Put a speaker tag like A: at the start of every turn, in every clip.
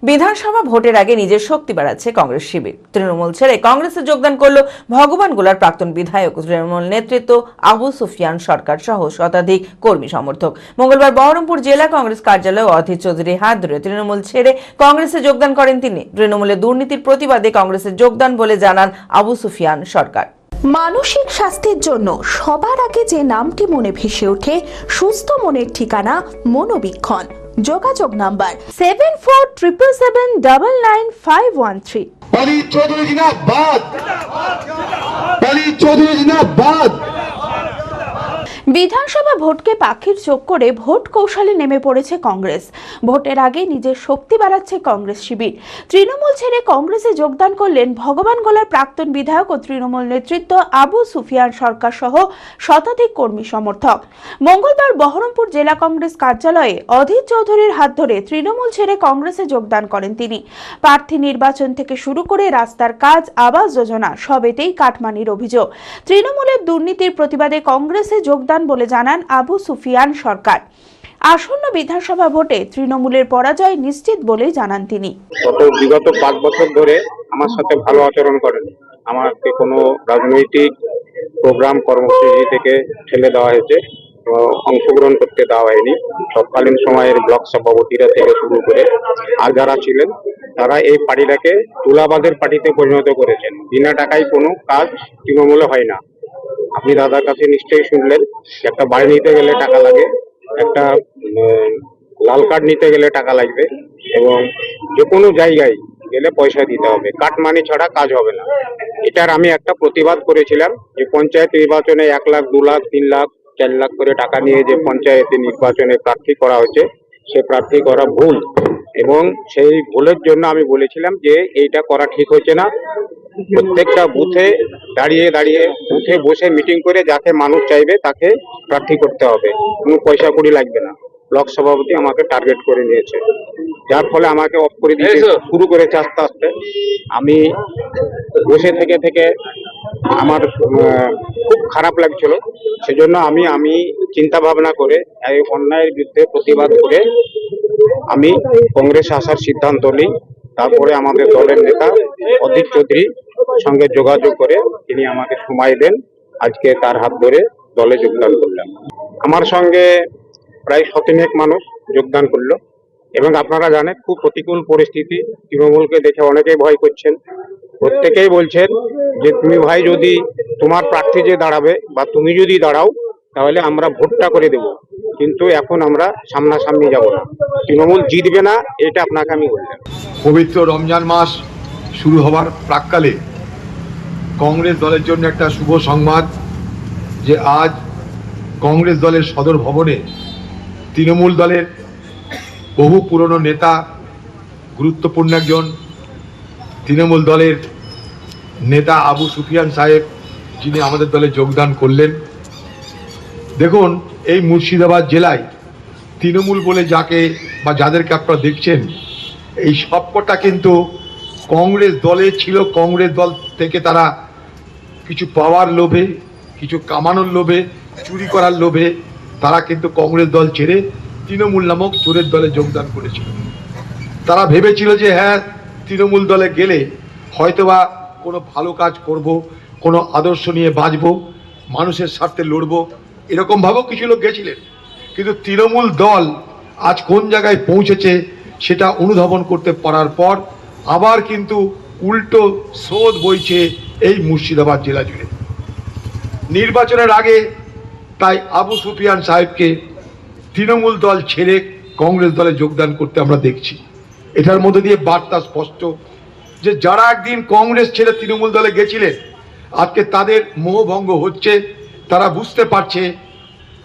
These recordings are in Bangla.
A: বিধানসভা ভোটের আগে নিজের শক্তি বাড়াচ্ছে কংগ্রেস শিবির। তৃণমূল ছেড়ে কংগ্রেসে যোগদান করলো ভগবানগোলার প্রাক্তন বিধায়ক তৃণমূল নেতৃত্ব আবু সুফিয়ান সরকার সহ শতাধিক কর্মী সমর্থক। মঙ্গলবার বহরমপুর জেলা কংগ্রেস কার্যালয়ে অধীর চৌধুরীর হাত ধরে তৃণমূল ছেড়ে কংগ্রেসে যোগদান করেন তিনি। তৃণমূলের দুর্নীতির প্রতিবাদে কংগ্রেসে যোগদান বলে জানান আবু সুফিয়ান সরকার।
B: মানসিক স্বাস্থ্যের জন্য সবার আগে যে নামটি মনে ভেসে ওঠে, সুস্থ মনের ঠিকানা মনোবীক্ষণ। যোগাযোগ নাম্বার 7477799513। বিধানসভা ভোটকে পাখির চোখ করে ভোট কৌশলে নেমে পড়েছে কংগ্রেস। ভোটের আগে নিজের শক্তি বাড়াচ্ছে কংগ্রেস শিবির। তৃণমূল ছেড়ে কংগ্রেসে যোগদান করলেন ভগবানগোলার প্রাক্তন বিধায়ক ও তৃণমূল নেতৃত্ব আবু সুফিয়ান সরকার সহ শতাধিক কর্মী সমর্থক। মঙ্গলবার বহরমপুর জেলা কংগ্রেস কার্যালয়ে অধীর চৌধুরীর হাত ধরে তৃণমূল ছেড়ে কংগ্রেসে যোগদান করেন তিনি। প্রার্থী নির্বাচন থেকে শুরু করে রাস্তার কাজ, আবাস যোজনা সবেতেই কাটমানির অভিযোগ। তৃণমূলের দুর্নীতির প্রতিবাদে কংগ্রেসে যোগদান বলে জানান আবু সুফিয়ান সরকার। আসন্ন বিধানসভা ভোটে তৃণমূলের পরাজয় নিশ্চিত বলেই জানান তিনি।
C: বিগত 5 বছর ধরে আমার সাথে ভালো আচরণ করেন। আমাকে কোনো রাজনৈতিক প্রোগ্রাম কর্মসূচি থেকে ঠেলে দেওয়া হয়েছে, অংশগ্রহণ করতে দেওয়া হয়নি। তৎকালীন সময়ের ব্লক সভাপতিরা থেকে শুরু করে আর যারা ছিলেন তারা এই পার্টিটাকে তুলাবাদের পার্টিতে পরিণত করেছেন। বিনা টাকায় কোনো কাজ তৃণমূলে হয় না। আপনি দাদার কাছে নিশ্চয়ই শুনলেন, একটা বাড়ি নিতে গেলে টাকা লাগে, একটা লাল কার্ড নিতে গেলে টাকা লাগবে, এবং যে কোনো জায়গায় গেলে পয়সা দিতে হবে। কাটমানি ছাড়া কাজ হবে না। এটার আমি একটা প্রতিবাদ করেছিলাম যে পঞ্চায়েত নির্বাচনে 1 লাখ, 2 লাখ, 3 লাখ, 4 লাখ করে টাকা নিয়ে যে পঞ্চায়েতে নির্বাচনে প্রার্থী করা হয়েছে, সে প্রার্থী করা ভুল, এবং সেই ভুলের জন্য আমি বলেছিলাম যে এইটা করা ঠিক হচ্ছে না। প্রত্যেকটা বুথে দাঁড়িয়ে বুথে বসে মিটিং করে যাকে মানুষ চাইবে তাকে প্রার্থী করতে হবে, কোনো পয়সা কড়ি লাগবে না। ব্লক সভাপতি আমাকে টার্গেট করে নিয়েছে, যার ফলে আমাকে অফ করে দিতে শুরু করেছে আস্তে আস্তে। আমি বসে থেকে আমার খুব খারাপ লাগছিল। সেজন্য আমি চিন্তা ভাবনা করে এই অন্যায়ের বিরুদ্ধে প্রতিবাদ করে আমি কংগ্রেসে আসার সিদ্ধান্ত নিই। তারপরে আমাদের দলের নেতা অধীর চৌধুরীর সঙ্গে যোগাযোগ করে তিনি আমাকে সময় দেন। আজকে তার হাত ধরে দলে যোগদান করলাম। আমার সঙ্গে প্রায় 100 মানুষ যোগদান করলো, এবং আপনারা জানেন খুব প্রতিকূল পরিস্থিতি। তৃণমূলকে দেখে অনেকেই ভয় করছেন। প্রত্যেকেই বলছেন যে তুমি ভাই যদি তোমার প্রার্থী যে দাঁড়াবে বা তুমি যদি দাঁড়াও তাহলে আমরা ভোটটা করে দেব, কিন্তু এখন আমরা সামনাসামনি যাব না, তৃণমূল জিতবে না, এটা আপনাকে আমি বললাম।
D: পবিত্র রমজান মাস শুরু হবার প্রাক্কালে কংগ্রেস দলের জন্য একটা শুভ সংবাদ যে আজ কংগ্রেস দলের সদর ভবনে তৃণমূল দলের বহু পুরনো নেতা, গুরুত্বপূর্ণ একজন তৃণমূল দলের নেতা আবু সুফিয়ান সাহেব, যিনি আমাদের দলে যোগদান করলেন। দেখুন, এই মুর্শিদাবাদ জেলায় তৃণমূল বলে যাকে বা যাদেরকে আপনারা দেখছেন, এই সবকটা কিন্তু কংগ্রেস দলে ছিল। কংগ্রেস দল থেকে তারা কিছু পাওয়ার লোভে, কিছু কামানোর লোভে, চুরি করার লোভে তারা কিন্তু কংগ্রেস দল ছেড়ে তৃণমূল নামক চোরের দলে যোগদান করেছিল। তারা ভেবেছিল যে হ্যাঁ, তৃণমূল দলে গেলে হয়তোবা কোনো ভালো কাজ করব, কোনো আদর্শ নিয়ে বাঁচব, মানুষের স্বার্থে লড়ব, এরকমভাবেও কিছু লোক গেছিলেন। কিন্তু তৃণমূল দল আজ কোন জায়গায় পৌঁছেছে সেটা অনুধাবন করতে পারার পর আবার কিন্তু উল্টো স্রোত বইছে এই মুর্শিদাবাদ জেলা জুড়ে। নির্বাচনের আগে তাই আবু সুফিয়ান সাহেবকে তৃণমূল দল ছেড়ে কংগ্রেস দলে যোগদান করতে আমরা দেখছি। এটার মধ্যে দিয়ে বার্তা স্পষ্ট যে যারা একদিন কংগ্রেস ছেড়ে তৃণমূল দলে গেছিলেন, আজকে তাদের মোহভঙ্গ হচ্ছে। তারা বুঝতে পারছে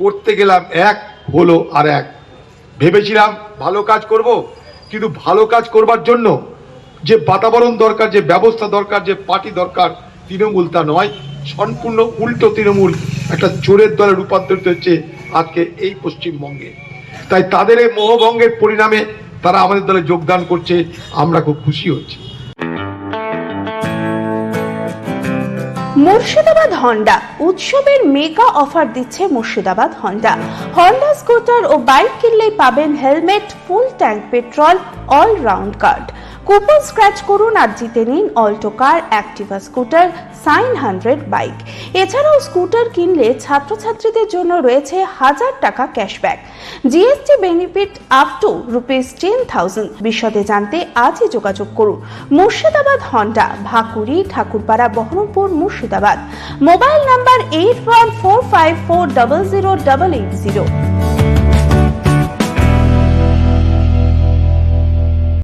D: করতে গেলাম এক, হলো আর এক। ভেবেছিলাম ভালো কাজ করব, কিন্তু ভালো কাজ করবার জন্য যে বাতাবরণ দরকার, যে ব্যবস্থা দরকার, যে পার্টি দরকার, তৃণমূল তা নয়। সম্পূর্ণ উল্টো তৃণমূল একটা চোরের দলে রূপান্তরিত হচ্ছে আজকে এই পশ্চিমবঙ্গে। তাই তাদের এই মোহভঙ্গের পরিণামে তারা আমাদের দলে যোগদান করছে, আমরা খুব খুশি হচ্ছি।
B: মুর্শিদাবাদ হন্ডা উৎসবের মেগা অফার দিচ্ছে মুর্শিদাবাদ হন্ডা। হন্ডা স্কুটার ও বাইক কিনলেই পাবেন helmet, full tank petrol, allround card. Coupon scratch করুন আর জিতে নিন Alto car, Activa scooter, Shine 100 bike. এছাড়াও স্কুটার কিনলে ছাত্রছাত্রীদের জন্য রয়েছে 1000 টাকা cashback, GST benefit up to ₹10,000। বিশদে জানতে আজই যোগাযোগ করুন। Murshidabad Honda, Bhakuri, Thakurpara, Baharampur, Murshidabad. Mobile number 8145400880।